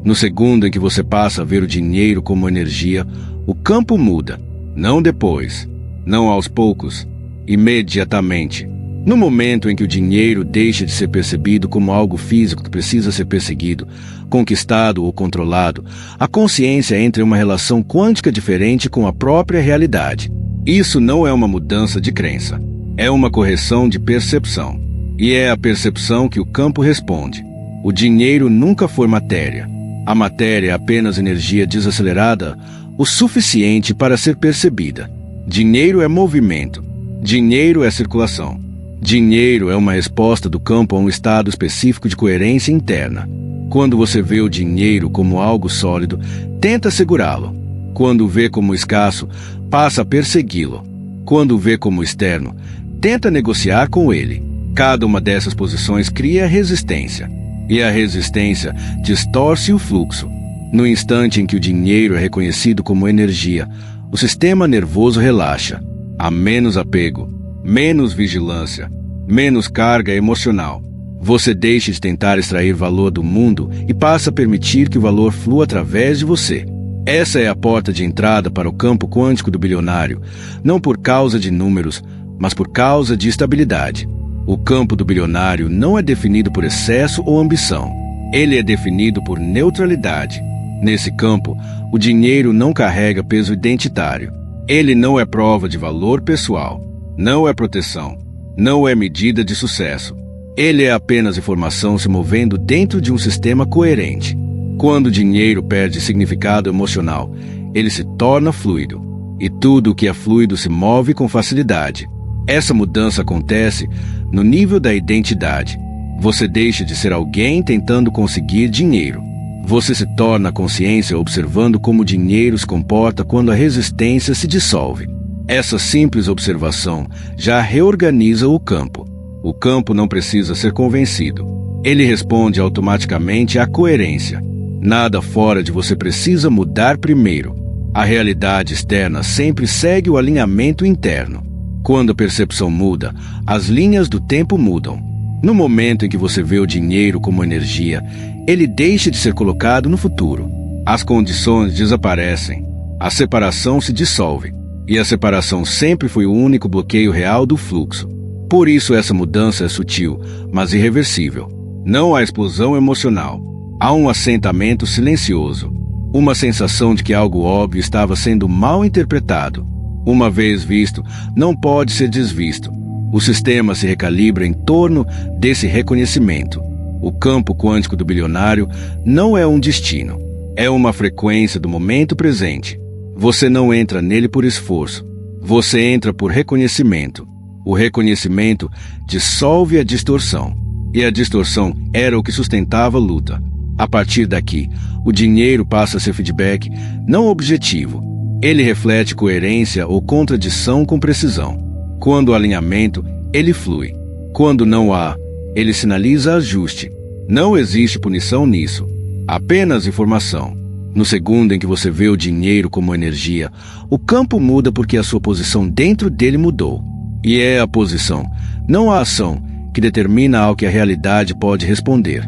No segundo em que você passa a ver o dinheiro como energia, o campo muda. Não depois, não aos poucos, imediatamente. No momento em que o dinheiro deixa de ser percebido como algo físico que precisa ser perseguido, conquistado ou controlado, a consciência entra em uma relação quântica diferente com a própria realidade. Isso não é uma mudança de crença, é uma correção de percepção. E é a percepção que o campo responde. O dinheiro nunca foi matéria. A matéria é apenas energia desacelerada o suficiente para ser percebida. Dinheiro é movimento. Dinheiro é circulação. Dinheiro é uma resposta do campo a um estado específico de coerência interna. Quando você vê o dinheiro como algo sólido, tenta segurá-lo. Quando o vê como escasso, passa a persegui-lo. Quando o vê como externo, tenta negociar com ele. Cada uma dessas posições cria resistência. E a resistência distorce o fluxo. No instante em que o dinheiro é reconhecido como energia, o sistema nervoso relaxa. Há menos apego, menos vigilância, menos carga emocional. Você deixa de tentar extrair valor do mundo e passa a permitir que o valor flua através de você. Essa é a porta de entrada para o campo quântico do bilionário, não por causa de números, mas por causa de estabilidade. O campo do bilionário não é definido por excesso ou ambição. Ele é definido por neutralidade. Nesse campo, o dinheiro não carrega peso identitário. Ele não é prova de valor pessoal. Não é proteção. Não é medida de sucesso. Ele é apenas informação se movendo dentro de um sistema coerente. Quando o dinheiro perde significado emocional, ele se torna fluido. E tudo o que é fluido se move com facilidade. Essa mudança acontece no nível da identidade. Você deixa de ser alguém tentando conseguir dinheiro. Você se torna a consciência observando como o dinheiro se comporta quando a resistência se dissolve. Essa simples observação já reorganiza o campo. O campo não precisa ser convencido. Ele responde automaticamente à coerência. Nada fora de você precisa mudar primeiro. A realidade externa sempre segue o alinhamento interno. Quando a percepção muda, as linhas do tempo mudam. No momento em que você vê o dinheiro como energia, ele deixa de ser colocado no futuro. As condições desaparecem. A separação se dissolve. E a separação sempre foi o único bloqueio real do fluxo. Por isso essa mudança é sutil, mas irreversível. Não há explosão emocional. Há um assentamento silencioso. Uma sensação de que algo óbvio estava sendo mal interpretado. Uma vez visto, não pode ser desvisto. O sistema se recalibra em torno desse reconhecimento. O campo quântico do bilionário não é um destino. É uma frequência do momento presente. Você não entra nele por esforço. Você entra por reconhecimento. O reconhecimento dissolve a distorção. E a distorção era o que sustentava a luta. A partir daqui, o dinheiro passa a ser feedback, não objetivo. Ele reflete coerência ou contradição com precisão. Quando há alinhamento, ele flui. Quando não há, ele sinaliza ajuste. Não existe punição nisso. Apenas informação. No segundo em que você vê o dinheiro como energia, o campo muda porque a sua posição dentro dele mudou. E é a posição, não a ação, que determina ao que a realidade pode responder.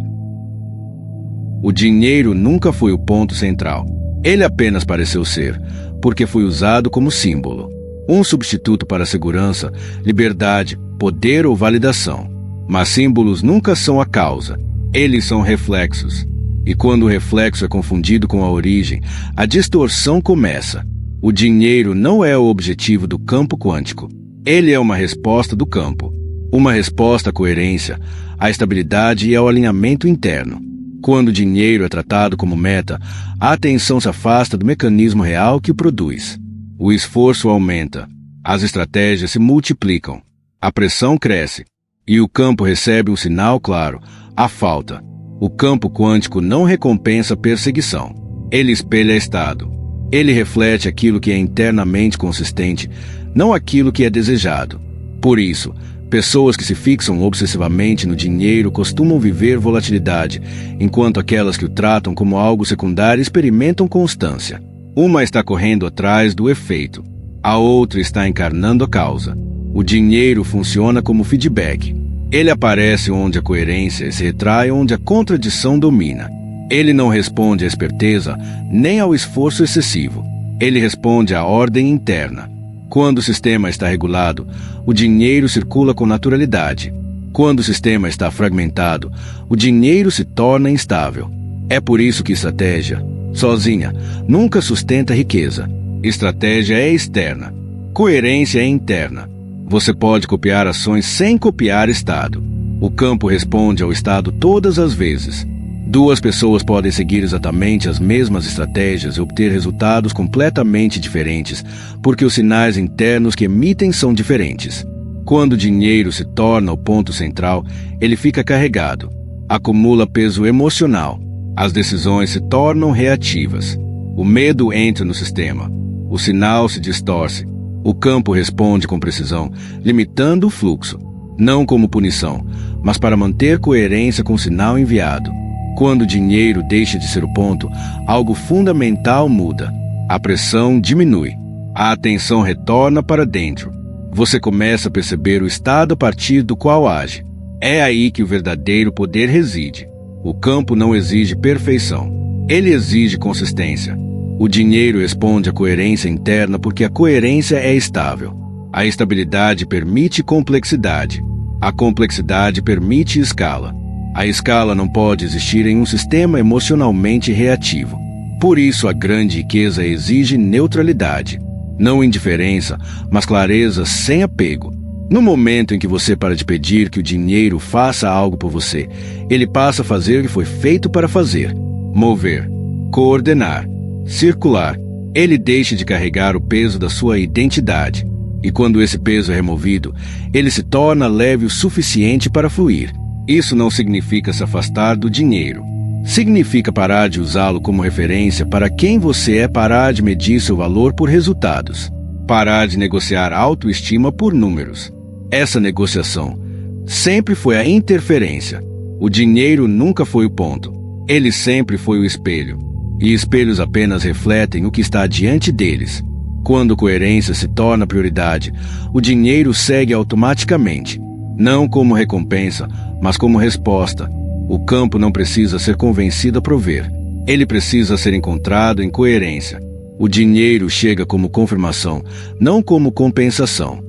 O dinheiro nunca foi o ponto central. Ele apenas pareceu ser, porque foi usado como símbolo. Um substituto para segurança, liberdade, poder ou validação. Mas símbolos nunca são a causa. Eles são reflexos. E quando o reflexo é confundido com a origem, a distorção começa. O dinheiro não é o objetivo do campo quântico. Ele é uma resposta do campo. Uma resposta à coerência, à estabilidade e ao alinhamento interno. Quando o dinheiro é tratado como meta, a atenção se afasta do mecanismo real que o produz. O esforço aumenta. As estratégias se multiplicam. A pressão cresce. E o campo recebe um sinal claro: a falta. O campo quântico não recompensa perseguição. Ele espelha estado. Ele reflete aquilo que é internamente consistente, não aquilo que é desejado. Por isso, pessoas que se fixam obsessivamente no dinheiro costumam viver volatilidade, enquanto aquelas que o tratam como algo secundário experimentam constância. Uma está correndo atrás do efeito. A outra está encarnando a causa. O dinheiro funciona como feedback. Ele aparece onde a coerência se retrai, onde a contradição domina. Ele não responde à esperteza nem ao esforço excessivo. Ele responde à ordem interna. Quando o sistema está regulado, o dinheiro circula com naturalidade. Quando o sistema está fragmentado, o dinheiro se torna instável. É por isso que estratégia, sozinha, nunca sustenta riqueza. Estratégia é externa. Coerência é interna. Você pode copiar ações sem copiar estado. O campo responde ao estado todas as vezes. Duas pessoas podem seguir exatamente as mesmas estratégias e obter resultados completamente diferentes, porque os sinais internos que emitem são diferentes. Quando o dinheiro se torna o ponto central, ele fica carregado, acumula peso emocional. As decisões se tornam reativas. O medo entra no sistema. O sinal se distorce. O campo responde com precisão, limitando o fluxo, não como punição, mas para manter coerência com o sinal enviado. Quando o dinheiro deixa de ser o ponto, algo fundamental muda. A pressão diminui. A atenção retorna para dentro. Você começa a perceber o estado a partir do qual age. É aí que o verdadeiro poder reside. O campo não exige perfeição. Ele exige consistência. O dinheiro responde à coerência interna porque a coerência é estável. A estabilidade permite complexidade. A complexidade permite escala. A escala não pode existir em um sistema emocionalmente reativo. Por isso, a grande riqueza exige neutralidade. Não indiferença, mas clareza sem apego. No momento em que você para de pedir que o dinheiro faça algo por você, ele passa a fazer o que foi feito para fazer. Mover, coordenar, circular. Ele deixa de carregar o peso da sua identidade. E quando esse peso é removido, ele se torna leve o suficiente para fluir. Isso não significa se afastar do dinheiro. Significa parar de usá-lo como referência para quem você é, parar de medir seu valor por resultados. Parar de negociar autoestima por números. Essa negociação sempre foi a interferência. O dinheiro nunca foi o ponto. Ele sempre foi o espelho. E espelhos apenas refletem o que está diante deles. Quando coerência se torna prioridade, o dinheiro segue automaticamente. Não como recompensa, mas como resposta. O campo não precisa ser convencido a prover. Ele precisa ser encontrado em coerência. O dinheiro chega como confirmação, não como compensação.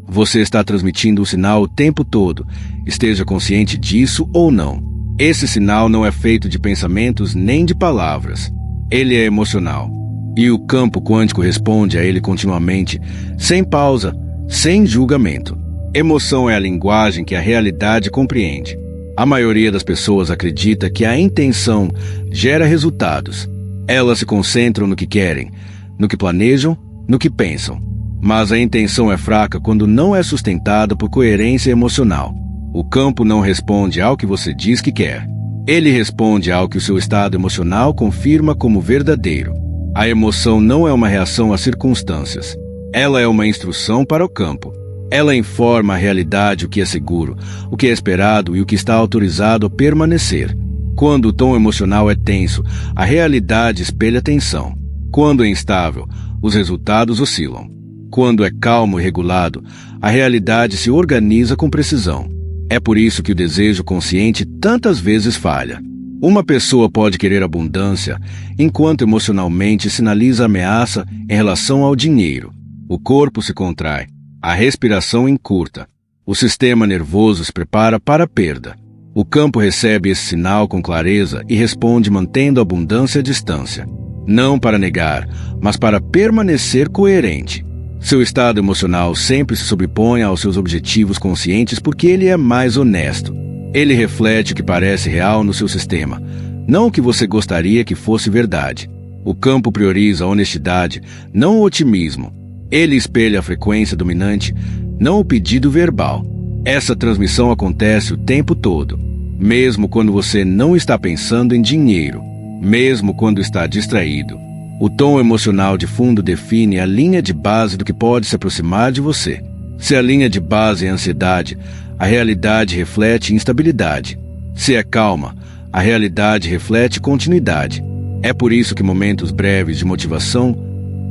Você está transmitindo um sinal o tempo todo, esteja consciente disso ou não. Esse sinal não é feito de pensamentos nem de palavras. Ele é emocional. E o campo quântico responde a ele continuamente, sem pausa, sem julgamento. Emoção é a linguagem que a realidade compreende. A maioria das pessoas acredita que a intenção gera resultados. Elas se concentram no que querem, no que planejam, no que pensam. Mas a intenção é fraca quando não é sustentada por coerência emocional. O campo não responde ao que você diz que quer. Ele responde ao que o seu estado emocional confirma como verdadeiro. A emoção não é uma reação às circunstâncias. Ela é uma instrução para o campo. Ela informa a realidade o que é seguro, o que é esperado e o que está autorizado a permanecer. Quando o tom emocional é tenso, a realidade espelha tensão. Quando é instável, os resultados oscilam. Quando é calmo e regulado, a realidade se organiza com precisão. É por isso que o desejo consciente tantas vezes falha. Uma pessoa pode querer abundância, enquanto emocionalmente sinaliza ameaça em relação ao dinheiro. O corpo se contrai. A respiração encurta. O sistema nervoso se prepara para a perda. O campo recebe esse sinal com clareza e responde mantendo a abundância à distância. Não para negar, mas para permanecer coerente. Seu estado emocional sempre se sobrepõe aos seus objetivos conscientes porque ele é mais honesto. Ele reflete o que parece real no seu sistema, não o que você gostaria que fosse verdade. O campo prioriza a honestidade, não o otimismo. Ele espelha a frequência dominante, não o pedido verbal. Essa transmissão acontece o tempo todo, mesmo quando você não está pensando em dinheiro, mesmo quando está distraído. O tom emocional de fundo define a linha de base do que pode se aproximar de você. Se a linha de base é ansiedade, a realidade reflete instabilidade. Se é calma, a realidade reflete continuidade. É por isso que momentos breves de motivação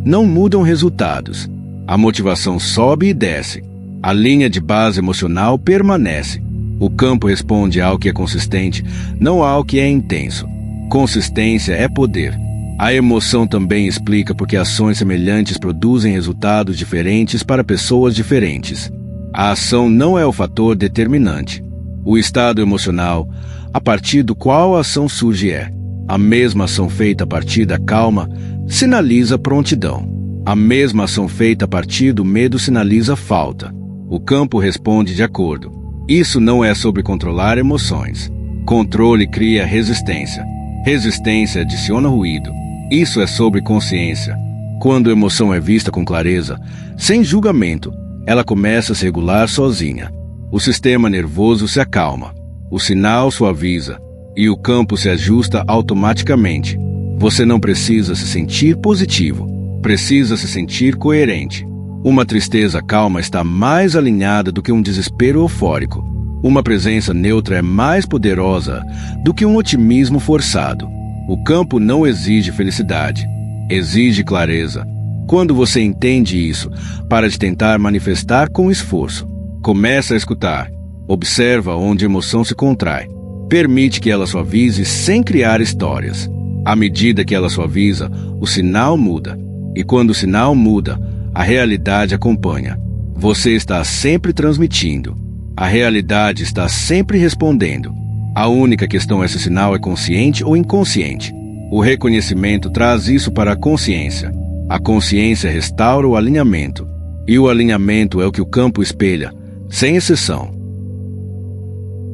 não mudam resultados. A motivação sobe e desce. A linha de base emocional permanece. O campo responde ao que é consistente, não ao que é intenso. Consistência é poder. A emoção também explica porque ações semelhantes produzem resultados diferentes para pessoas diferentes. A ação não é o fator determinante. O estado emocional, a partir do qual a ação surge, é a mesma ação feita a partir da calma sinaliza prontidão. A mesma ação feita a partir do medo sinaliza falta. O campo responde de acordo. Isso não é sobre controlar emoções. Controle cria resistência. Resistência adiciona ruído. Isso é sobre consciência. Quando a emoção é vista com clareza, sem julgamento, ela começa a se regular sozinha. O sistema nervoso se acalma. O sinal suaviza. E o campo se ajusta automaticamente. Você não precisa se sentir positivo. Precisa se sentir coerente. Uma tristeza calma está mais alinhada do que um desespero eufórico. Uma presença neutra é mais poderosa do que um otimismo forçado. O campo não exige felicidade, exige clareza. Quando você entende isso, para de tentar manifestar com esforço. Começa a escutar. Observa onde a emoção se contrai. Permite que ela suavize sem criar histórias. À medida que ela suaviza, o sinal muda. E quando o sinal muda, a realidade acompanha. Você está sempre transmitindo. A realidade está sempre respondendo. A única questão é se o sinal é consciente ou inconsciente. O reconhecimento traz isso para a consciência. A consciência restaura o alinhamento. E o alinhamento é o que o campo espelha, sem exceção.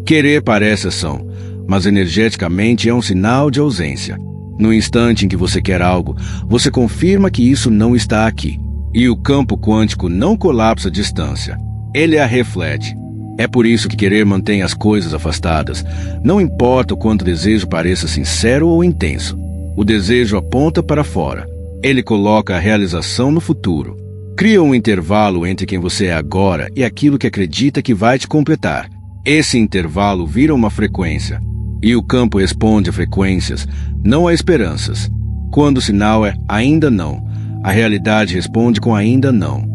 Querer parece ação, mas energeticamente é um sinal de ausência. No instante em que você quer algo, você confirma que isso não está aqui. E o campo quântico não colapsa a distância. Ele a reflete. É por isso que querer mantém as coisas afastadas. Não importa o quanto o desejo pareça sincero ou intenso. O desejo aponta para fora. Ele coloca a realização no futuro. Cria um intervalo entre quem você é agora e aquilo que acredita que vai te completar. Esse intervalo vira uma frequência. E o campo responde a frequências, não a esperanças. Quando o sinal é ainda não, a realidade responde com ainda não.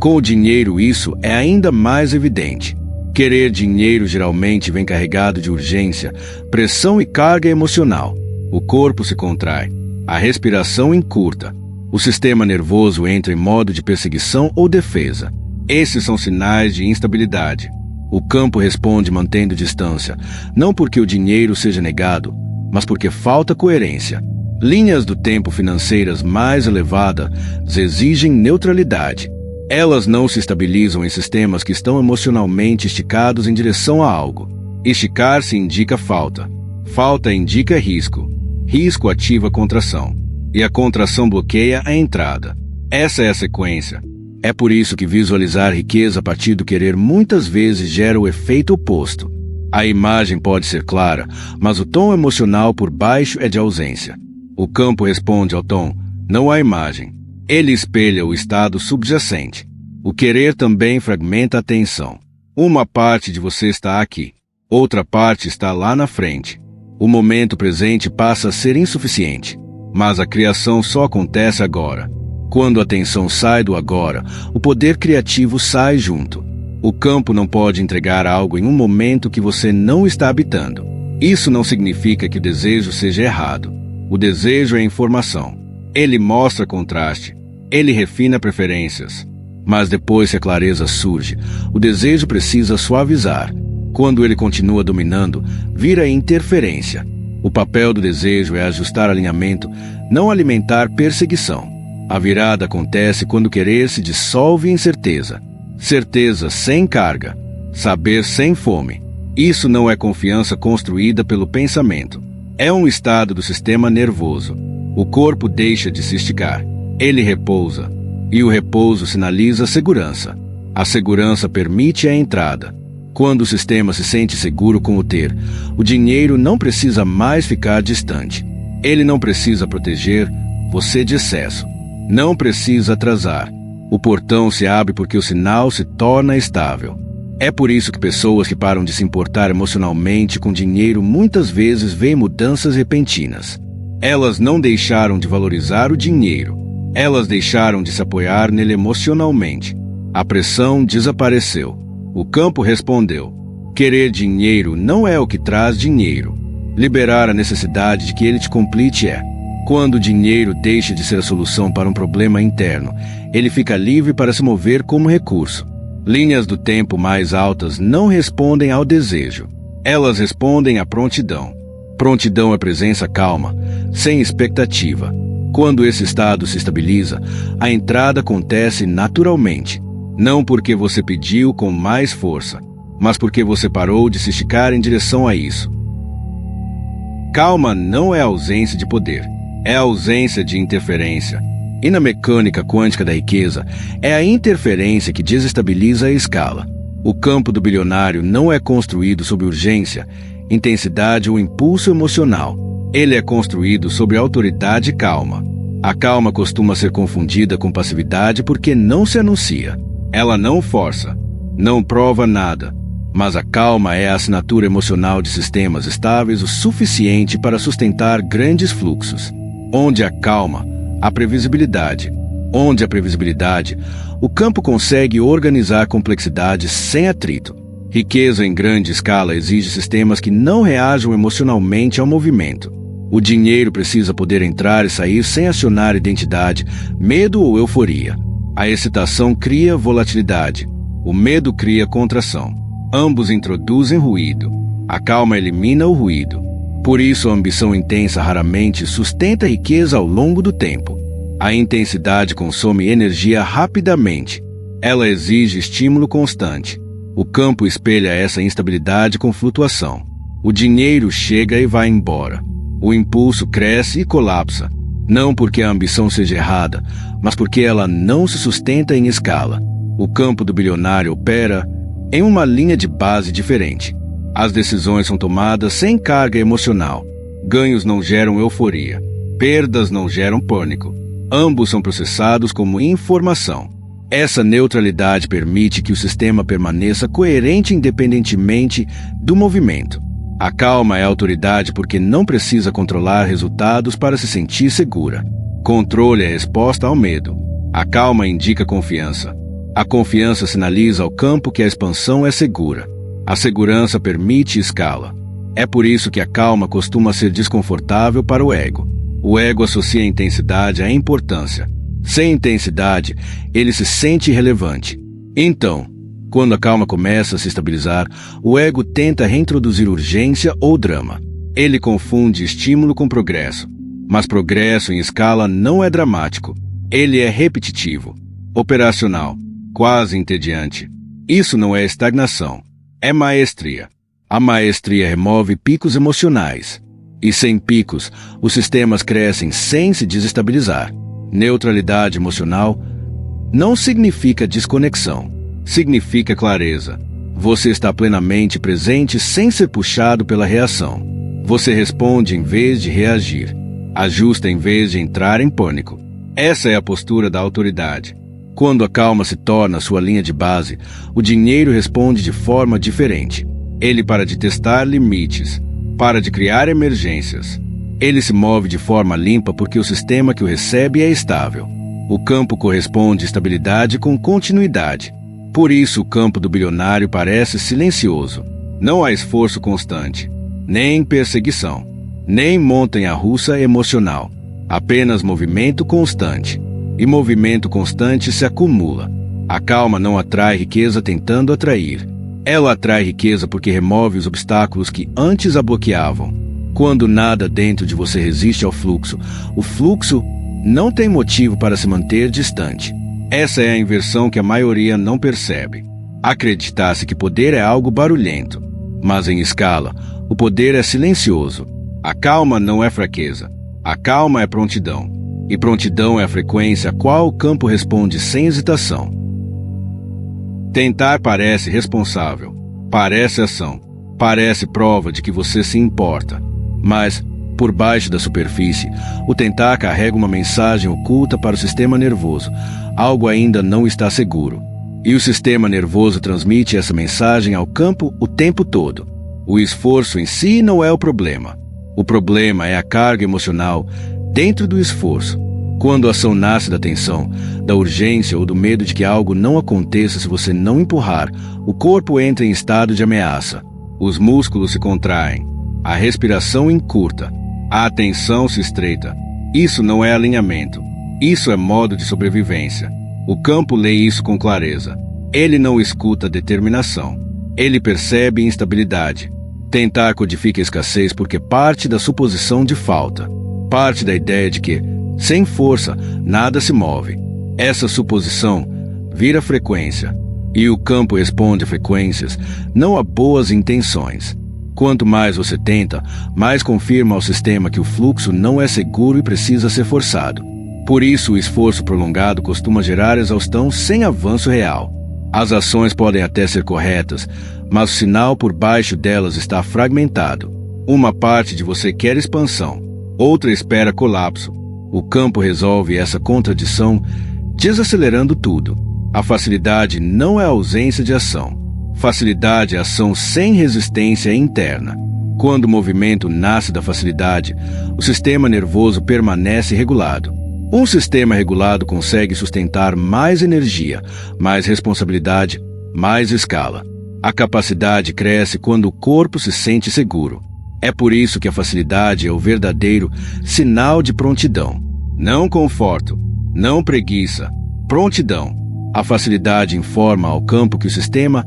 Com o dinheiro isso é ainda mais evidente. Querer dinheiro geralmente vem carregado de urgência, pressão e carga emocional. O corpo se contrai, a respiração encurta. O sistema nervoso entra em modo de perseguição ou defesa. Esses são sinais de instabilidade. O campo responde mantendo distância, não porque o dinheiro seja negado, mas porque falta coerência. Linhas do tempo financeiras mais elevadas exigem neutralidade. Elas não se estabilizam em sistemas que estão emocionalmente esticados em direção a algo. Esticar-se indica falta. Falta indica risco. Risco ativa a contração. E a contração bloqueia a entrada. Essa é a sequência. É por isso que visualizar riqueza a partir do querer muitas vezes gera o efeito oposto. A imagem pode ser clara, mas o tom emocional por baixo é de ausência. O campo responde ao tom, não à imagem. Ele espelha o estado subjacente. O querer também fragmenta a atenção. Uma parte de você está aqui, outra parte está lá na frente. O momento presente passa a ser insuficiente, mas a criação só acontece agora. Quando a atenção sai do agora, o poder criativo sai junto. O campo não pode entregar algo em um momento que você não está habitando. Isso não significa que o desejo seja errado. O desejo é informação. Ele mostra contraste. Ele refina preferências. Mas depois que a clareza surge, o desejo precisa suavizar. Quando ele continua dominando, vira interferência. O papel do desejo é ajustar alinhamento, não alimentar perseguição. A virada acontece quando o querer se dissolve em certeza. Certeza sem carga. Saber sem fome. Isso não é confiança construída pelo pensamento. É um estado do sistema nervoso. O corpo deixa de se esticar. Ele repousa. E o repouso sinaliza segurança. A segurança permite a entrada. Quando o sistema se sente seguro com o ter, o dinheiro não precisa mais ficar distante. Ele não precisa proteger você de excesso. Não precisa atrasar. O portão se abre porque o sinal se torna estável. É por isso que pessoas que param de se importar emocionalmente com dinheiro muitas vezes veem mudanças repentinas. Elas não deixaram de valorizar o dinheiro. Elas deixaram de se apoiar nele emocionalmente. A pressão desapareceu. O campo respondeu. Querer dinheiro não é o que traz dinheiro. Liberar a necessidade de que ele te complete é. Quando o dinheiro deixa de ser a solução para um problema interno, ele fica livre para se mover como recurso. Linhas do tempo mais altas não respondem ao desejo. Elas respondem à prontidão. Prontidão é presença calma, sem expectativa. Quando esse estado se estabiliza, a entrada acontece naturalmente. Não porque você pediu com mais força, mas porque você parou de se esticar em direção a isso. Calma não é ausência de poder, é ausência de interferência. E na mecânica quântica da riqueza, é a interferência que desestabiliza a escala. O campo do bilionário não é construído sob urgência, intensidade ou impulso emocional. Ele é construído sobre autoridade e calma. A calma costuma ser confundida com passividade porque não se anuncia. Ela não força, não prova nada. Mas a calma é a assinatura emocional de sistemas estáveis o suficiente para sustentar grandes fluxos. Onde há calma, há previsibilidade. Onde há previsibilidade, o campo consegue organizar complexidade sem atrito. Riqueza em grande escala exige sistemas que não reajam emocionalmente ao movimento. O dinheiro precisa poder entrar e sair sem acionar identidade, medo ou euforia. A excitação cria volatilidade. O medo cria contração. Ambos introduzem ruído. A calma elimina o ruído. Por isso, a ambição intensa raramente sustenta a riqueza ao longo do tempo. A intensidade consome energia rapidamente. Ela exige estímulo constante. O campo espelha essa instabilidade com flutuação. O dinheiro chega e vai embora. O impulso cresce e colapsa. Não porque a ambição seja errada, mas porque ela não se sustenta em escala. O campo do bilionário opera em uma linha de base diferente. As decisões são tomadas sem carga emocional. Ganhos não geram euforia. Perdas não geram pânico. Ambos são processados como informação. Essa neutralidade permite que o sistema permaneça coerente independentemente do movimento. A calma é autoridade porque não precisa controlar resultados para se sentir segura. Controle é resposta ao medo. A calma indica confiança. A confiança sinaliza ao campo que a expansão é segura. A segurança permite escala. É por isso que a calma costuma ser desconfortável para o ego. O ego associa a intensidade à importância. Sem intensidade, ele se sente irrelevante. Então, quando a calma começa a se estabilizar, o ego tenta reintroduzir urgência ou drama. Ele confunde estímulo com progresso. Mas progresso em escala não é dramático. Ele é repetitivo, operacional, quase entediante. Isso não é estagnação. É maestria. A maestria remove picos emocionais. E sem picos, os sistemas crescem sem se desestabilizar. Neutralidade emocional não significa desconexão. Significa clareza. Você está plenamente presente sem ser puxado pela reação. Você responde em vez de reagir. Ajusta em vez de entrar em pânico. Essa é a postura da autoridade. Quando a calma se torna sua linha de base, o dinheiro responde de forma diferente. Ele para de testar limites, para de criar emergências. Ele se move de forma limpa porque o sistema que o recebe é estável. O campo corresponde à estabilidade com continuidade. Por isso o campo do bilionário parece silencioso. Não há esforço constante, nem perseguição, nem montanha-russa emocional. Apenas movimento constante. E movimento constante se acumula. A calma não atrai riqueza tentando atrair. Ela atrai riqueza porque remove os obstáculos que antes a bloqueavam. Quando nada dentro de você resiste ao fluxo, o fluxo não tem motivo para se manter distante. Essa é a inversão que a maioria não percebe. Acreditar-se que poder é algo barulhento. Mas em escala, o poder é silencioso. A calma não é fraqueza. A calma é prontidão. E prontidão é a frequência a qual o campo responde sem hesitação. Tentar parece responsável, parece ação, parece prova de que você se importa. Mas, por baixo da superfície, o tentar carrega uma mensagem oculta para o sistema nervoso. Algo ainda não está seguro. E o sistema nervoso transmite essa mensagem ao campo o tempo todo. O esforço em si não é o problema. O problema é a carga emocional dentro do esforço. Quando a ação nasce da tensão, da urgência ou do medo de que algo não aconteça se você não empurrar, o corpo entra em estado de ameaça. Os músculos se contraem, a respiração encurta, a atenção se estreita. Isso não é alinhamento, isso é modo de sobrevivência. O campo lê isso com clareza. Ele não escuta determinação. Ele percebe instabilidade. Tentar codifica a escassez porque parte da suposição de falta. Parte da ideia de que, sem força, nada se move. Essa suposição vira frequência. E o campo responde a frequências, não a boas intenções. Quanto mais você tenta, mais confirma ao sistema que o fluxo não é seguro e precisa ser forçado. Por isso, o esforço prolongado costuma gerar exaustão sem avanço real. As ações podem até ser corretas, mas o sinal por baixo delas está fragmentado. Uma parte de você quer expansão, outra espera colapso. O campo resolve essa contradição desacelerando tudo. A facilidade não é a ausência de ação. Facilidade é ação sem resistência interna. Quando o movimento nasce da facilidade, o sistema nervoso permanece regulado. Um sistema regulado consegue sustentar mais energia, mais responsabilidade, mais escala. A capacidade cresce quando o corpo se sente seguro. É por isso que a facilidade é o verdadeiro sinal de prontidão. Não conforto, não preguiça, prontidão. A facilidade informa ao campo que o sistema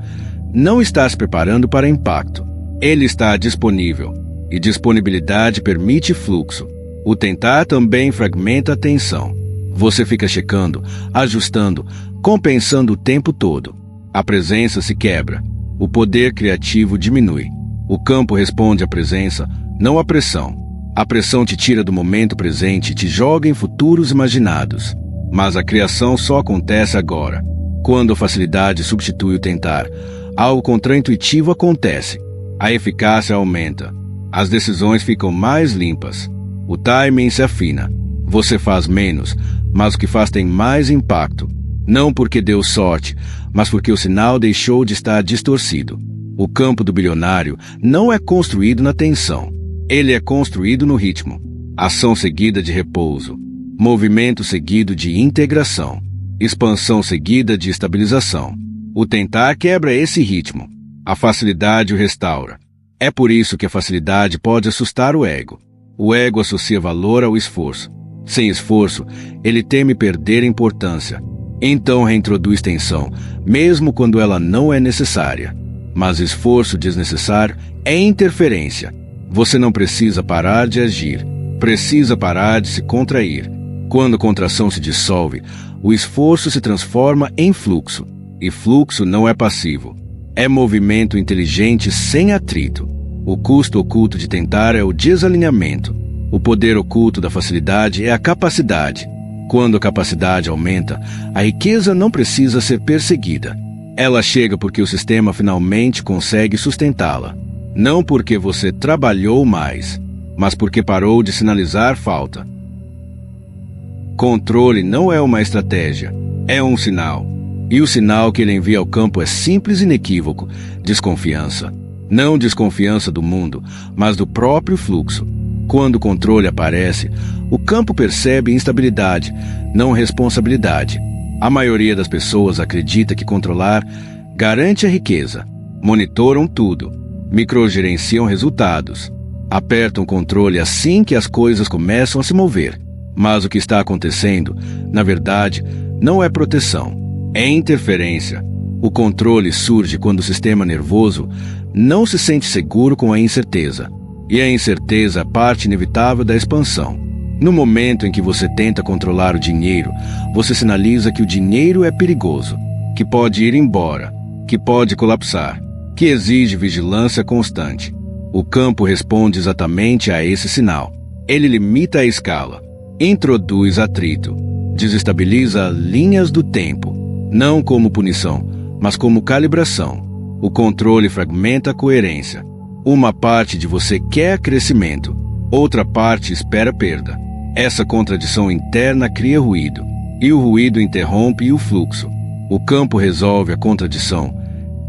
não está se preparando para impacto. Ele está disponível, e disponibilidade permite fluxo. O tentar também fragmenta a tensão. Você fica checando, ajustando, compensando o tempo todo. A presença se quebra. O poder criativo diminui. O campo responde à presença, não à pressão. A pressão te tira do momento presente e te joga em futuros imaginados. Mas a criação só acontece agora. Quando a facilidade substitui o tentar, algo contraintuitivo acontece. A eficácia aumenta. As decisões ficam mais limpas. O timing se afina. Você faz menos, mas o que faz tem mais impacto. Não porque deu sorte, mas porque o sinal deixou de estar distorcido. O campo do bilionário não é construído na tensão. Ele é construído no ritmo. Ação seguida de repouso. Movimento seguido de integração. Expansão seguida de estabilização. O tentar quebra esse ritmo. A facilidade o restaura. É por isso que a facilidade pode assustar o ego. O ego associa valor ao esforço. Sem esforço, ele teme perder importância. Então reintroduz tensão, mesmo quando ela não é necessária. Mas esforço desnecessário é interferência. Você não precisa parar de agir. Precisa parar de se contrair. Quando a contração se dissolve, o esforço se transforma em fluxo. E fluxo não é passivo. É movimento inteligente sem atrito. O custo oculto de tentar é o desalinhamento. O poder oculto da facilidade é a capacidade. Quando a capacidade aumenta, a riqueza não precisa ser perseguida. Ela chega porque o sistema finalmente consegue sustentá-la. Não porque você trabalhou mais, mas porque parou de sinalizar falta. Controle não é uma estratégia, é um sinal. E o sinal que ele envia ao campo é simples e inequívoco: desconfiança. Não desconfiança do mundo, mas do próprio fluxo. Quando o controle aparece, o campo percebe instabilidade, não responsabilidade. A maioria das pessoas acredita que controlar garante a riqueza. Monitoram tudo, microgerenciam resultados, apertam o controle assim que as coisas começam a se mover. Mas o que está acontecendo, na verdade, não é proteção, é interferência. O controle surge quando o sistema nervoso não se sente seguro com a incerteza. E a incerteza é parte inevitável da expansão. No momento em que você tenta controlar o dinheiro, você sinaliza que o dinheiro é perigoso, que pode ir embora, que pode colapsar, que exige vigilância constante. O campo responde exatamente a esse sinal. Ele limita a escala, introduz atrito, desestabiliza linhas do tempo, não como punição, mas como calibração. O controle fragmenta a coerência. Uma parte de você quer crescimento, outra parte espera perda. Essa contradição interna cria ruído, e o ruído interrompe o fluxo. O campo resolve a contradição,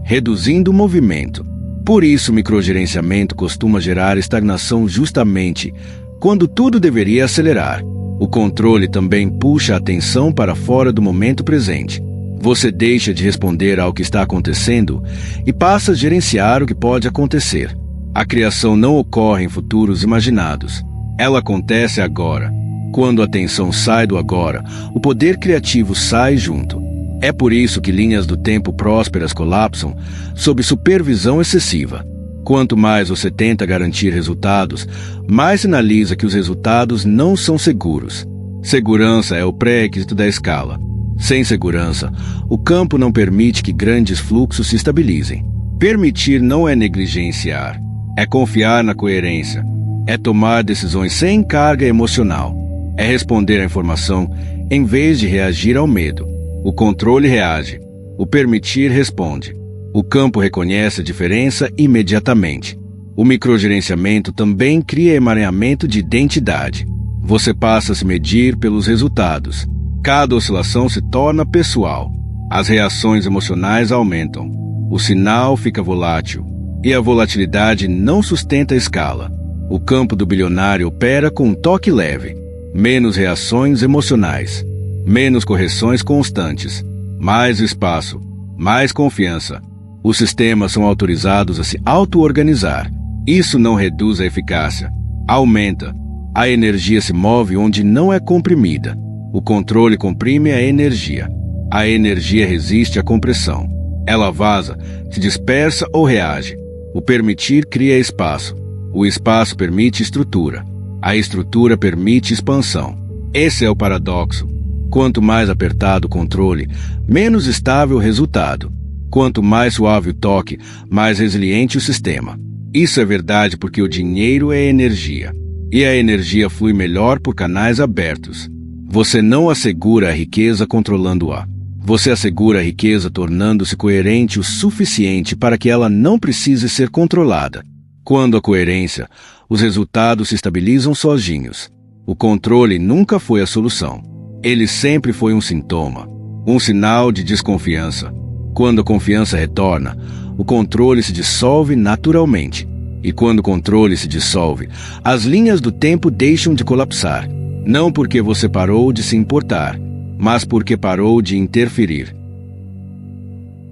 reduzindo o movimento. Por isso, o microgerenciamento costuma gerar estagnação justamente quando tudo deveria acelerar. O controle também puxa a atenção para fora do momento presente. Você deixa de responder ao que está acontecendo e passa a gerenciar o que pode acontecer. A criação não ocorre em futuros imaginados. Ela acontece agora. Quando a atenção sai do agora, o poder criativo sai junto. É por isso que linhas do tempo prósperas colapsam sob supervisão excessiva. Quanto mais você tenta garantir resultados, mais sinaliza que os resultados não são seguros. Segurança é o pré-requisito da escala. Sem segurança, o campo não permite que grandes fluxos se estabilizem. Permitir não é negligenciar, é confiar na coerência, é tomar decisões sem carga emocional, é responder à informação em vez de reagir ao medo. O controle reage, o permitir responde. O campo reconhece a diferença imediatamente. O microgerenciamento também cria emaranhamento de identidade. Você passa a se medir pelos resultados. Cada oscilação se torna pessoal. As reações emocionais aumentam. O sinal fica volátil. E a volatilidade não sustenta a escala. O campo do bilionário opera com um toque leve. Menos reações emocionais. Menos correções constantes. Mais espaço. Mais confiança. Os sistemas são autorizados a se auto-organizar. Isso não reduz a eficácia. Aumenta. A energia se move onde não é comprimida. O controle comprime a energia. A energia resiste à compressão. Ela vaza, se dispersa ou reage. O permitir cria espaço. O espaço permite estrutura. A estrutura permite expansão. Esse é o paradoxo. Quanto mais apertado o controle, menos estável o resultado. Quanto mais suave o toque, mais resiliente o sistema. Isso é verdade porque o dinheiro é energia. E a energia flui melhor por canais abertos. Você não assegura a riqueza controlando-a. Você assegura a riqueza tornando-se coerente o suficiente para que ela não precise ser controlada. Quando há coerência, os resultados se estabilizam sozinhos. O controle nunca foi a solução. Ele sempre foi um sintoma, um sinal de desconfiança. Quando a confiança retorna, o controle se dissolve naturalmente. E quando o controle se dissolve, as linhas do tempo deixam de colapsar. Não porque você parou de se importar, mas porque parou de interferir.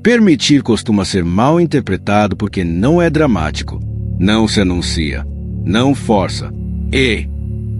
Permitir costuma ser mal interpretado porque não é dramático, não se anuncia, não força e,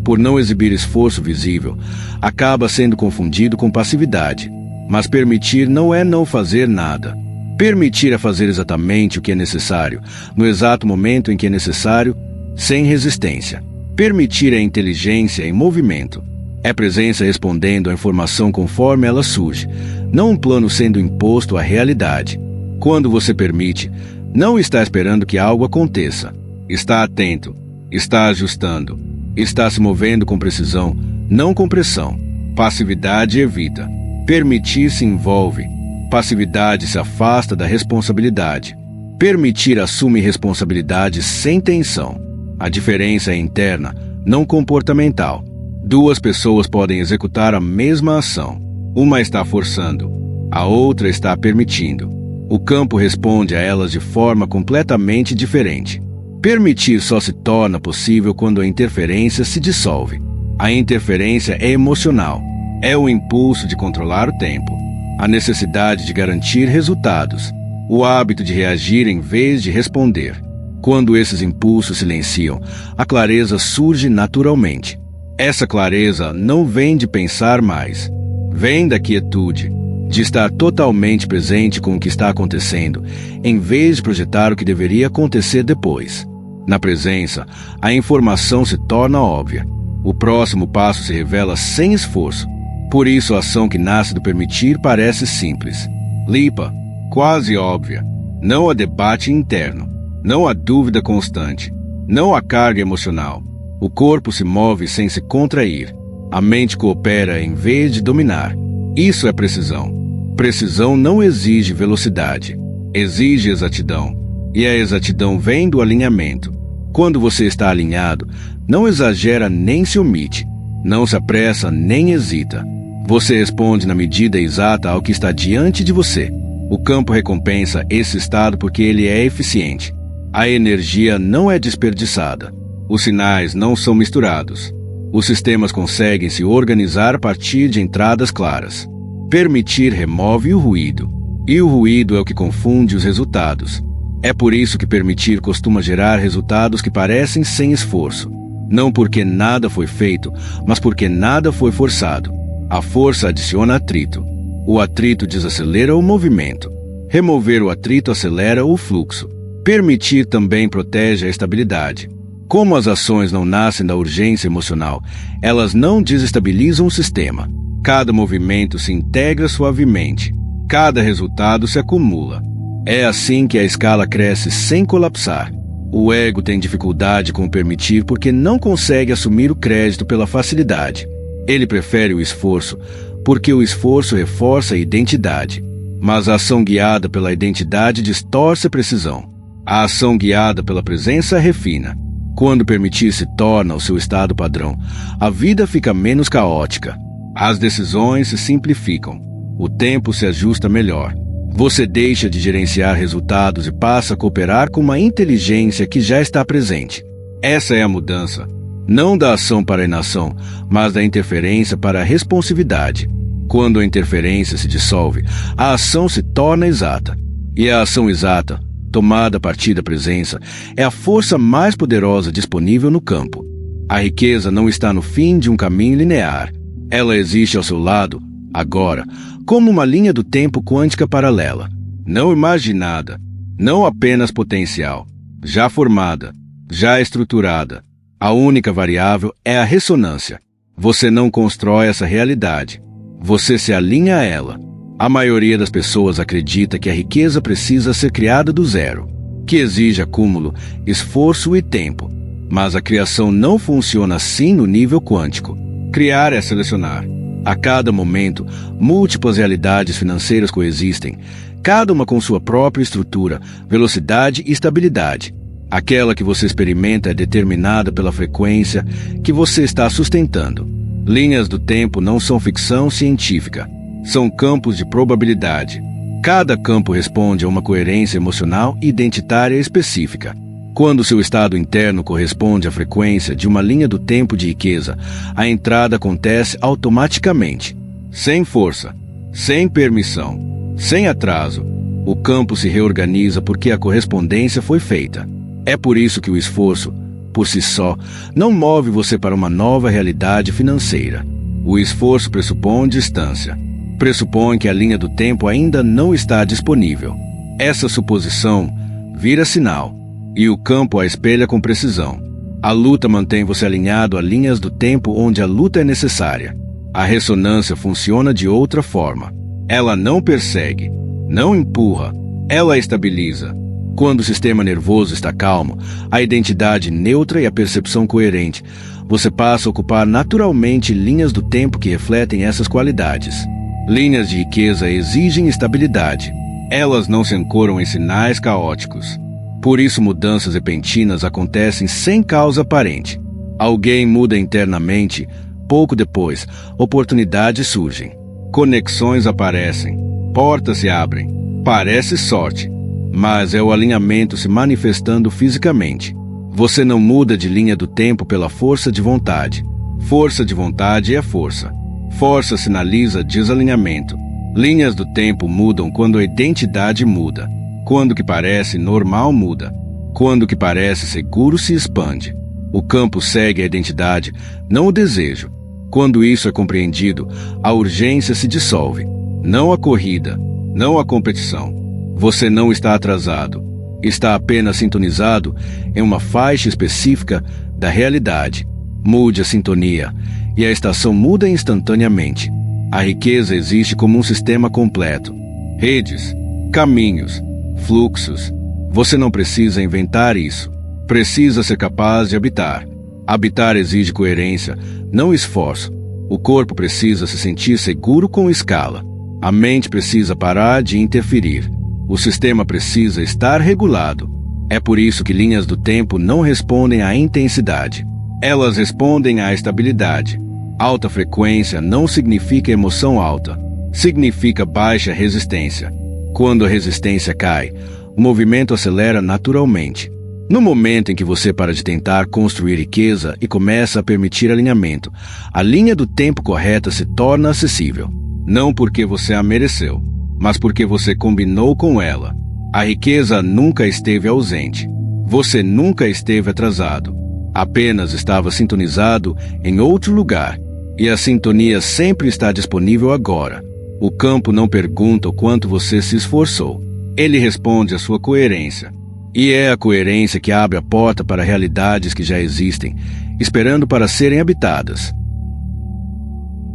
por não exibir esforço visível, acaba sendo confundido com passividade. Mas permitir não é não fazer nada. Permitir é fazer exatamente o que é necessário, no exato momento em que é necessário, sem resistência. Permitir é inteligência em movimento. É presença respondendo à informação conforme ela surge, não um plano sendo imposto à realidade. Quando você permite, não está esperando que algo aconteça. Está atento, está ajustando, está se movendo com precisão, não com pressão. Passividade evita. Permitir se envolve. Passividade se afasta da responsabilidade. Permitir assume responsabilidade sem tensão. A diferença é interna, não comportamental. Duas pessoas podem executar a mesma ação. Uma está forçando, a outra está permitindo. O campo responde a elas de forma completamente diferente. Permitir só se torna possível quando a interferência se dissolve. A interferência é emocional. É o impulso de controlar o tempo, a necessidade de garantir resultados, o hábito de reagir em vez de responder. Quando esses impulsos silenciam, a clareza surge naturalmente. Essa clareza não vem de pensar mais, vem da quietude, de estar totalmente presente com o que está acontecendo, em vez de projetar o que deveria acontecer depois. Na presença, a informação se torna óbvia. O próximo passo se revela sem esforço. Por isso a ação que nasce do permitir parece simples, limpa, quase óbvia. Não há debate interno, não há dúvida constante, não há carga emocional. O corpo se move sem se contrair. A mente coopera em vez de dominar. Isso é precisão. Precisão não exige velocidade, exige exatidão. E a exatidão vem do alinhamento. Quando você está alinhado, não exagera nem se omite, não se apressa nem hesita. Você responde na medida exata ao que está diante de você. O campo recompensa esse estado porque ele é eficiente. A energia não é desperdiçada. Os sinais não são misturados. Os sistemas conseguem se organizar a partir de entradas claras. Permitir remove o ruído, e o ruído é o que confunde os resultados. É por isso que permitir costuma gerar resultados que parecem sem esforço. Não porque nada foi feito, mas porque nada foi forçado. A força adiciona atrito. O atrito desacelera o movimento. Remover o atrito acelera o fluxo. Permitir também protege a estabilidade. Como as ações não nascem da urgência emocional, elas não desestabilizam o sistema. Cada movimento se integra suavemente. Cada resultado se acumula. É assim que a escala cresce sem colapsar. O ego tem dificuldade com o permitir porque não consegue assumir o crédito pela facilidade. Ele prefere o esforço, porque o esforço reforça a identidade. Mas a ação guiada pela identidade distorce a precisão. A ação guiada pela presença refina. Quando permitir se torna o seu estado padrão, a vida fica menos caótica. As decisões se simplificam. O tempo se ajusta melhor. Você deixa de gerenciar resultados e passa a cooperar com uma inteligência que já está presente. Essa é a mudança. Não da ação para a inação, mas da interferência para a responsividade. Quando a interferência se dissolve, a ação se torna exata. E a ação exata, tomada a partir da presença, é a força mais poderosa disponível no campo. A riqueza não está no fim de um caminho linear. Ela existe ao seu lado, agora, como uma linha do tempo quântica paralela. Não imaginada, não apenas potencial. Já formada, já estruturada. A única variável é a ressonância. Você não constrói essa realidade. Você se alinha a ela. A maioria das pessoas acredita que a riqueza precisa ser criada do zero, que exige acúmulo, esforço e tempo. Mas a criação não funciona assim no nível quântico. Criar é selecionar. A cada momento, múltiplas realidades financeiras coexistem, cada uma com sua própria estrutura, velocidade e estabilidade. Aquela que você experimenta é determinada pela frequência que você está sustentando. Linhas do tempo não são ficção científica, são campos de probabilidade. Cada campo responde a uma coerência emocional e identitária específica. Quando seu estado interno corresponde à frequência de uma linha do tempo de riqueza, a entrada acontece automaticamente, sem força, sem permissão, sem atraso. O campo se reorganiza porque a correspondência foi feita. É por isso que o esforço, por si só, não move você para uma nova realidade financeira. O esforço pressupõe distância. Pressupõe que a linha do tempo ainda não está disponível. Essa suposição vira sinal, e o campo a espelha com precisão. A luta mantém você alinhado a linhas do tempo onde a luta é necessária. A ressonância funciona de outra forma. Ela não persegue, não empurra, ela estabiliza. Quando o sistema nervoso está calmo, a identidade neutra e a percepção coerente, você passa a ocupar naturalmente linhas do tempo que refletem essas qualidades. Linhas de riqueza exigem estabilidade. Elas não se ancoram em sinais caóticos. Por isso mudanças repentinas acontecem sem causa aparente. Alguém muda internamente, pouco depois, oportunidades surgem. Conexões aparecem, portas se abrem. Parece sorte, mas é o alinhamento se manifestando fisicamente. Você não muda de linha do tempo pela força de vontade. Força de vontade é força. Força sinaliza desalinhamento. Linhas do tempo mudam quando a identidade muda. Quando o que parece normal muda. Quando o que parece seguro se expande. O campo segue a identidade, não o desejo. Quando isso é compreendido, a urgência se dissolve. Não a corrida, não a competição. Você não está atrasado. Está apenas sintonizado em uma faixa específica da realidade. Mude a sintonia e a estação muda instantaneamente. A riqueza existe como um sistema completo. Redes, caminhos, fluxos. Você não precisa inventar isso. Precisa ser capaz de habitar. Habitar exige coerência, não esforço. O corpo precisa se sentir seguro com escala. A mente precisa parar de interferir. O sistema precisa estar regulado. É por isso que linhas do tempo não respondem à intensidade. Elas respondem à estabilidade. Alta frequência não significa emoção alta. Significa baixa resistência. Quando a resistência cai, o movimento acelera naturalmente. No momento em que você para de tentar construir riqueza e começa a permitir alinhamento, a linha do tempo correta se torna acessível. Não porque você a mereceu, mas porque você combinou com ela. A riqueza nunca esteve ausente. Você nunca esteve atrasado. Apenas estava sintonizado em outro lugar. E a sintonia sempre está disponível agora. O campo não pergunta o quanto você se esforçou. Ele responde à sua coerência. E é a coerência que abre a porta para realidades que já existem, esperando para serem habitadas.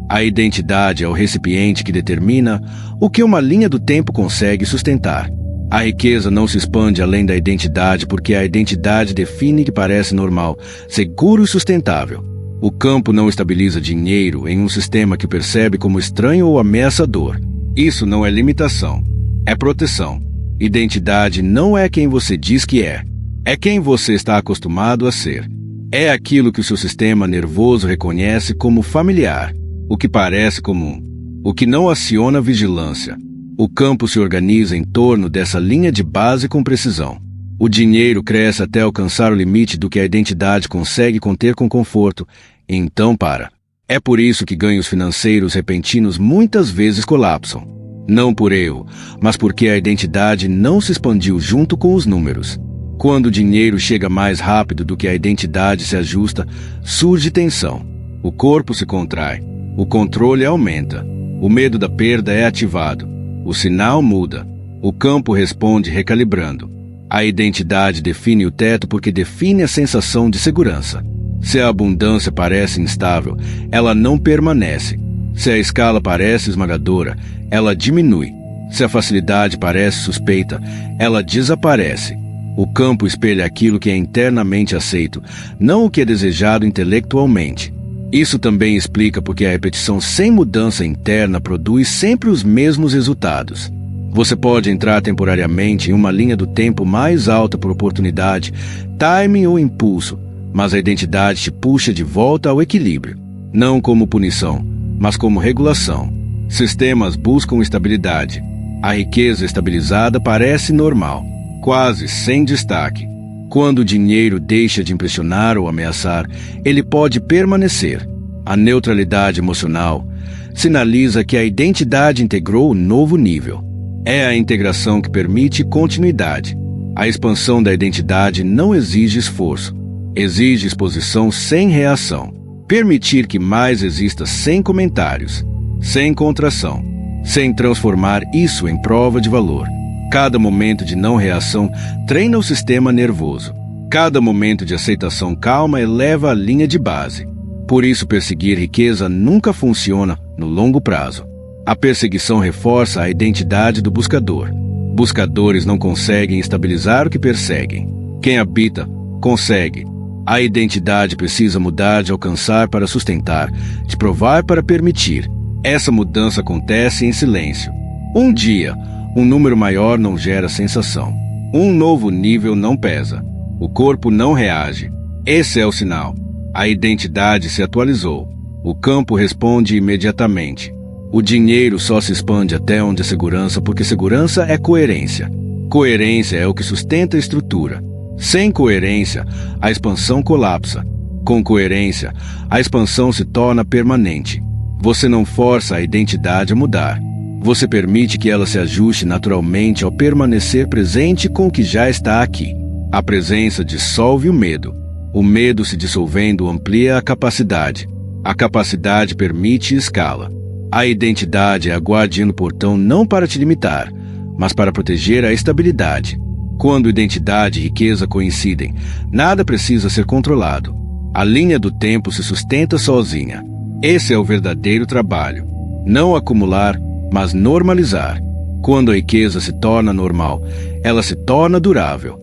A identidade é o recipiente que determina o que uma linha do tempo consegue sustentar. A riqueza não se expande além da identidade porque a identidade define que parece normal, seguro e sustentável. O campo não estabiliza dinheiro em um sistema que o percebe como estranho ou ameaçador. Isso não é limitação, é proteção. Identidade não é quem você diz que é quem você está acostumado a ser. É aquilo que o seu sistema nervoso reconhece como familiar, o que parece comum, o que não aciona vigilância. O campo se organiza em torno dessa linha de base com precisão. O dinheiro cresce até alcançar o limite do que a identidade consegue conter com conforto, e então para. É por isso que ganhos financeiros repentinos muitas vezes colapsam. Não por erro, mas porque a identidade não se expandiu junto com os números. Quando o dinheiro chega mais rápido do que a identidade se ajusta, surge tensão. O corpo se contrai. O controle aumenta. O medo da perda é ativado. O sinal muda. O campo responde recalibrando. A identidade define o teto porque define a sensação de segurança. Se a abundância parece instável, ela não permanece. Se a escala parece esmagadora, ela diminui. Se a facilidade parece suspeita, ela desaparece. O campo espelha aquilo que é internamente aceito, não o que é desejado intelectualmente. Isso também explica porque a repetição sem mudança interna produz sempre os mesmos resultados. Você pode entrar temporariamente em uma linha do tempo mais alta por oportunidade, timing ou impulso, mas a identidade te puxa de volta ao equilíbrio, não como punição, mas como regulação. Sistemas buscam estabilidade. A riqueza estabilizada parece normal, quase sem destaque. Quando o dinheiro deixa de impressionar ou ameaçar, ele pode permanecer. A neutralidade emocional sinaliza que a identidade integrou um novo nível. É a integração que permite continuidade. A expansão da identidade não exige esforço. Exige exposição sem reação. Permitir que mais exista sem comentários, sem contração, sem transformar isso em prova de valor. Cada momento de não reação treina o sistema nervoso. Cada momento de aceitação calma eleva a linha de base. Por isso, perseguir riqueza nunca funciona no longo prazo. A perseguição reforça a identidade do buscador. Buscadores não conseguem estabilizar o que perseguem. Quem habita, consegue. A identidade precisa mudar de alcançar para sustentar, de provar para permitir. Essa mudança acontece em silêncio. Um dia, um número maior não gera sensação. Um novo nível não pesa. O corpo não reage. Esse é o sinal. A identidade se atualizou. O campo responde imediatamente. O dinheiro só se expande até onde é segurança, porque segurança é coerência. Coerência é o que sustenta a estrutura. Sem coerência, a expansão colapsa. Com coerência, a expansão se torna permanente. Você não força a identidade a mudar. Você permite que ela se ajuste naturalmente ao permanecer presente com o que já está aqui. A presença dissolve o medo. O medo se dissolvendo amplia a capacidade. A capacidade permite escala. A identidade é a guardiã do portão não para te limitar, mas para proteger a estabilidade. Quando identidade e riqueza coincidem, nada precisa ser controlado. A linha do tempo se sustenta sozinha. Esse é o verdadeiro trabalho. Não acumular, mas normalizar. Quando a riqueza se torna normal, ela se torna durável.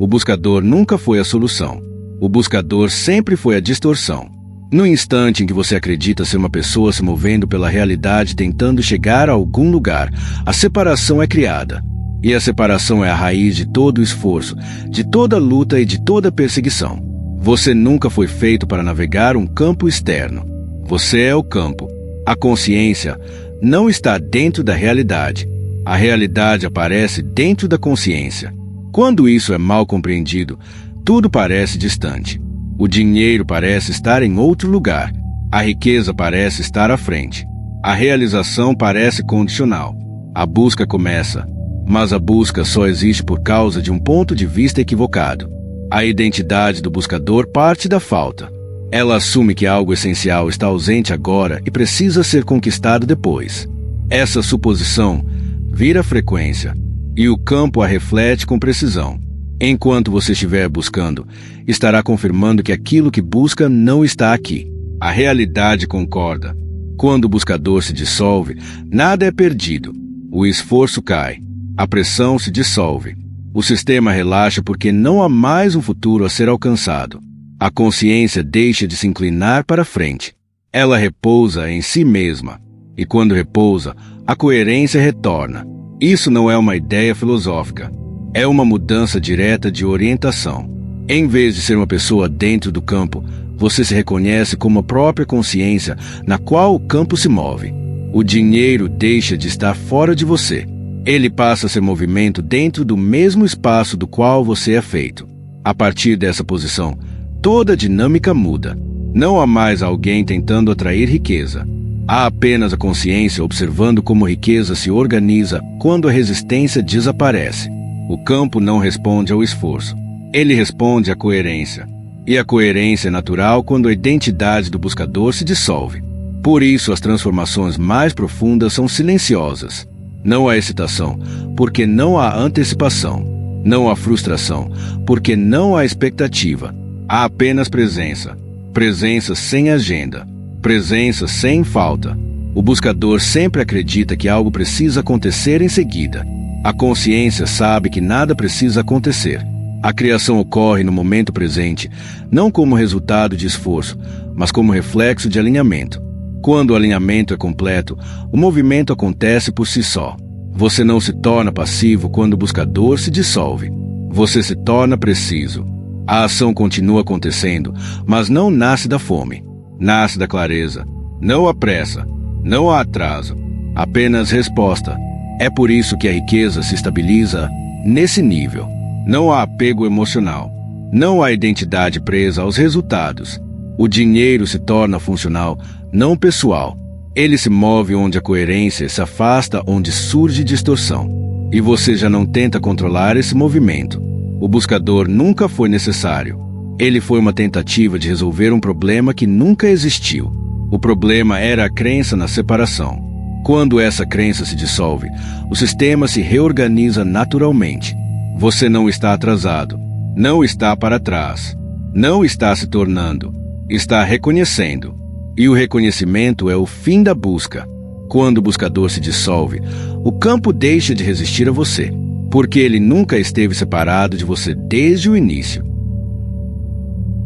O buscador nunca foi a solução. O buscador sempre foi a distorção. No instante em que você acredita ser uma pessoa se movendo pela realidade tentando chegar a algum lugar, a separação é criada. E a separação é a raiz de todo o esforço, de toda luta e de toda perseguição. Você nunca foi feito para navegar um campo externo. Você é o campo. A consciência não está dentro da realidade. A realidade aparece dentro da consciência. Quando isso é mal compreendido, tudo parece distante. O dinheiro parece estar em outro lugar. A riqueza parece estar à frente. A realização parece condicional. A busca começa, mas a busca só existe por causa de um ponto de vista equivocado. A identidade do buscador parte da falta. Ela assume que algo essencial está ausente agora e precisa ser conquistado depois. Essa suposição vira frequência, e o campo a reflete com precisão. Enquanto você estiver buscando, estará confirmando que aquilo que busca não está aqui. A realidade concorda. Quando o buscador se dissolve, nada é perdido. O esforço cai. A pressão se dissolve. O sistema relaxa porque não há mais um futuro a ser alcançado. A consciência deixa de se inclinar para frente. Ela repousa em si mesma. E quando repousa, a coerência retorna. Isso não é uma ideia filosófica. É uma mudança direta de orientação. Em vez de ser uma pessoa dentro do campo, você se reconhece como a própria consciência na qual o campo se move. O dinheiro deixa de estar fora de você. Ele passa a ser movimento dentro do mesmo espaço do qual você é feito. A partir dessa posição, toda a dinâmica muda. Não há mais alguém tentando atrair riqueza. Há apenas a consciência observando como a riqueza se organiza quando a resistência desaparece. O campo não responde ao esforço. Ele responde à coerência. E a coerência é natural quando a identidade do buscador se dissolve. Por isso, as transformações mais profundas são silenciosas. Não há excitação, porque não há antecipação. Não há frustração, porque não há expectativa. Há apenas presença. Presença sem agenda. Presença sem falta. O buscador sempre acredita que algo precisa acontecer em seguida. A consciência sabe que nada precisa acontecer. A criação ocorre no momento presente, não como resultado de esforço, mas como reflexo de alinhamento. Quando o alinhamento é completo, o movimento acontece por si só. Você não se torna passivo quando o buscador se dissolve. Você se torna preciso. A ação continua acontecendo, mas não nasce da fome. Nasce da clareza. Não há pressa. Não há atraso. Apenas resposta. É por isso que a riqueza se estabiliza nesse nível. Não há apego emocional. Não há identidade presa aos resultados. O dinheiro se torna funcional, não pessoal. Ele se move onde a coerência se afasta, onde surge distorção. E você já não tenta controlar esse movimento. O buscador nunca foi necessário. Ele foi uma tentativa de resolver um problema que nunca existiu. O problema era a crença na separação. Quando essa crença se dissolve, o sistema se reorganiza naturalmente. Você não está atrasado, não está para trás, não está se tornando, está reconhecendo. E o reconhecimento é o fim da busca. Quando o buscador se dissolve, o campo deixa de resistir a você, porque ele nunca esteve separado de você desde o início.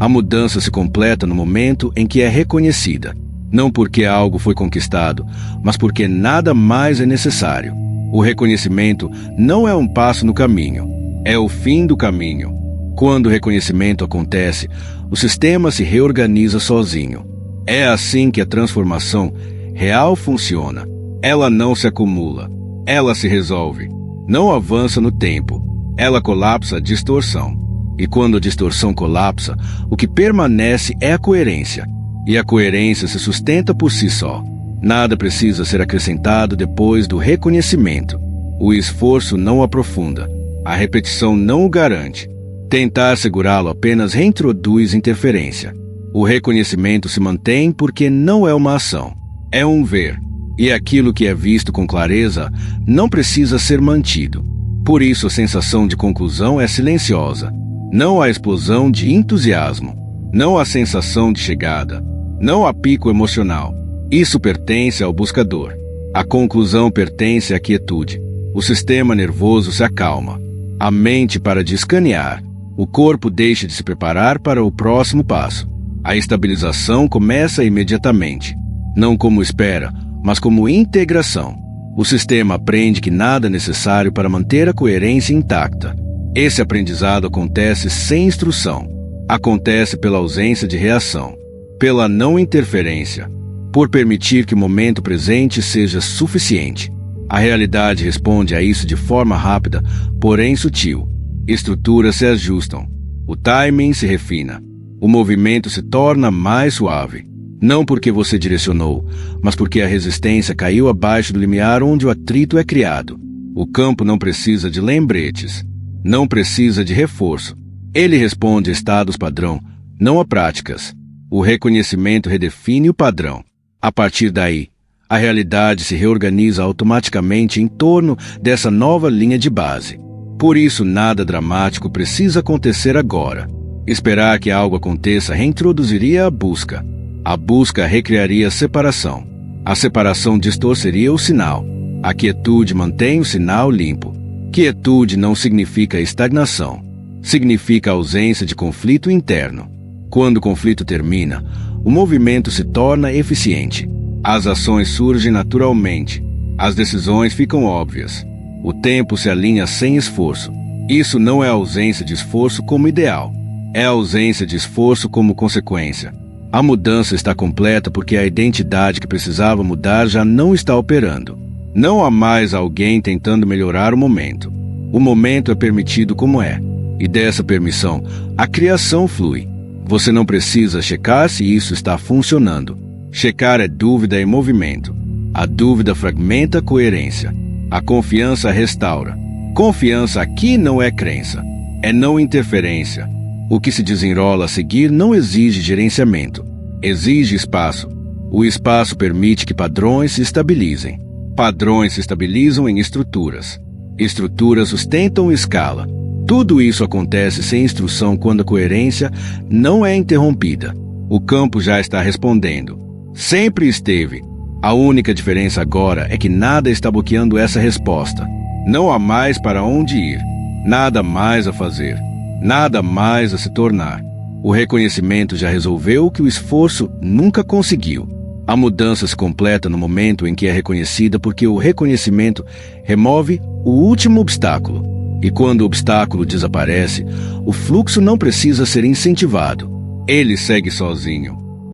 A mudança se completa no momento em que é reconhecida, não porque algo foi conquistado, mas porque nada mais é necessário. O reconhecimento não é um passo no caminho, é o fim do caminho. Quando o reconhecimento acontece, o sistema se reorganiza sozinho. É assim que a transformação real funciona. Ela não se acumula, ela se resolve. Não avança no tempo, ela colapsa a distorção. E quando a distorção colapsa, o que permanece é a coerência. E a coerência se sustenta por si só. Nada precisa ser acrescentado depois do reconhecimento. O esforço não aprofunda. A repetição não o garante. Tentar segurá-lo apenas reintroduz interferência. O reconhecimento se mantém porque não é uma ação. É um ver. E aquilo que é visto com clareza não precisa ser mantido. Por isso a sensação de conclusão é silenciosa. Não há explosão de entusiasmo. Não há sensação de chegada. Não há pico emocional. Isso pertence ao buscador. A conclusão pertence à quietude. O sistema nervoso se acalma. A mente para de escanear. O corpo deixa de se preparar para o próximo passo. A estabilização começa imediatamente. Não como espera, mas como integração. O sistema aprende que nada é necessário para manter a coerência intacta. Esse aprendizado acontece sem instrução. Acontece pela ausência de reação. Pela não interferência, por permitir que o momento presente seja suficiente. A realidade responde a isso de forma rápida, porém sutil. Estruturas se ajustam. O timing se refina. O movimento se torna mais suave. Não porque você direcionou, mas porque a resistência caiu abaixo do limiar onde o atrito é criado. O campo não precisa de lembretes. Não precisa de reforço. Ele responde a estados padrão, não a práticas. O reconhecimento redefine o padrão. A partir daí, a realidade se reorganiza automaticamente em torno dessa nova linha de base. Por isso, nada dramático precisa acontecer agora. Esperar que algo aconteça reintroduziria a busca. A busca recriaria a separação. A separação distorceria o sinal. A quietude mantém o sinal limpo. Quietude não significa estagnação. Significa ausência de conflito interno. Quando o conflito termina, o movimento se torna eficiente. As ações surgem naturalmente. As decisões ficam óbvias. O tempo se alinha sem esforço. Isso não é ausência de esforço como ideal. É ausência de esforço como consequência. A mudança está completa porque a identidade que precisava mudar já não está operando. Não há mais alguém tentando melhorar o momento. O momento é permitido como é. E dessa permissão, a criação flui. Você não precisa checar se isso está funcionando. Checar é dúvida em movimento. A dúvida fragmenta a coerência. A confiança restaura. Confiança aqui não é crença. É não interferência. O que se desenrola a seguir não exige gerenciamento. Exige espaço. O espaço permite que padrões se estabilizem. Padrões se estabilizam em estruturas. Estruturas sustentam escala. Tudo isso acontece sem instrução quando a coerência não é interrompida. O campo já está respondendo. Sempre esteve. A única diferença agora é que nada está bloqueando essa resposta. Não há mais para onde ir. Nada mais a fazer. Nada mais a se tornar. O reconhecimento já resolveu o que o esforço nunca conseguiu. A mudança se completa no momento em que é reconhecida porque o reconhecimento remove o último obstáculo. E quando o obstáculo desaparece, o fluxo não precisa ser incentivado. Ele segue sozinho.